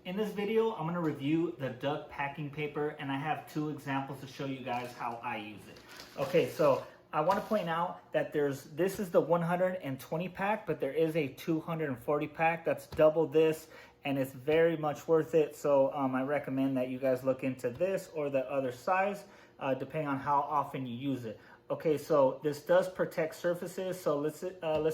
In this video, I'm gonna review the duck packing paper, and I have two examples to show you guys how I use it. Okay, so I wanna point out that this is the 120 pack, but there is a 240 pack that's double this, and it's very much worth it. So I recommend that you guys look into this or the other size, depending on how often you use it. Okay, so this does protect surfaces. So let's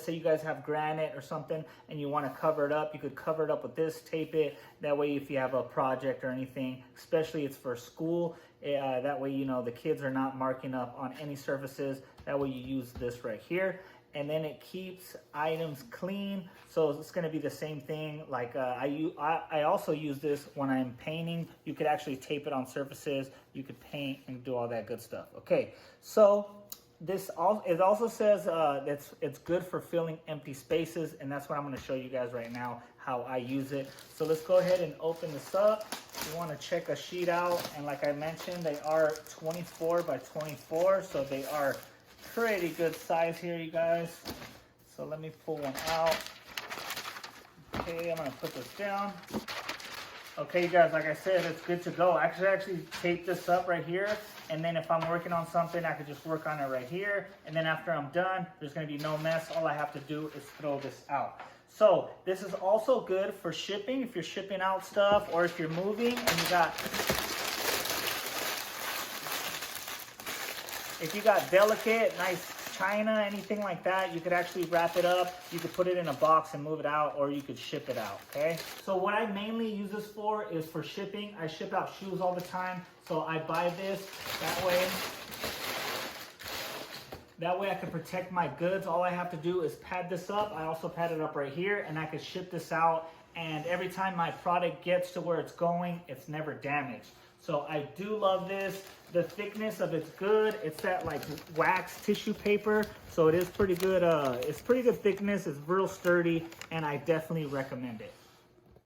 say you guys have granite or something and you want to cover it up. You could cover it up with this, tape it. That way, if you have a project or anything, especially it's for school, that way, you know, the kids are not marking up on any surfaces. That way you use this right here. And then it keeps items clean. So it's gonna be the same thing. Like I also use this when I'm painting. You could actually tape it on surfaces. You could paint and do all that good stuff. Okay, so it also says it's good for filling empty spaces, and that's what I'm gonna show you guys right now, how I use it. So let's go ahead and open this up. You wanna check a sheet out, and like I mentioned, they are 24 by 24, so they are pretty good size here, you guys. So let me pull one out. Okay, I'm gonna put this down. Okay, you guys, like I said, it's good to go. I could actually tape this up right here, and then if I'm working on something, I could just work on it right here. And then after I'm done, there's gonna be no mess. All I have to do is throw this out. So this is also good for shipping, if you're shipping out stuff or if you're moving and if you got delicate, nice china, anything like that, you could actually wrap it up. You could put it in a box and move it out, or you could ship it out, okay? So what I mainly use this for is for shipping. I ship out shoes all the time, so I buy this that way I can protect my goods. All I have to do is pad this up. I also pad it up right here, and I can ship this out. And every time my product gets to where it's going, it's never damaged. So I do love this. The thickness of it's good. It's that like wax tissue paper. So it is pretty good. It's pretty good thickness. It's real sturdy, and I definitely recommend it.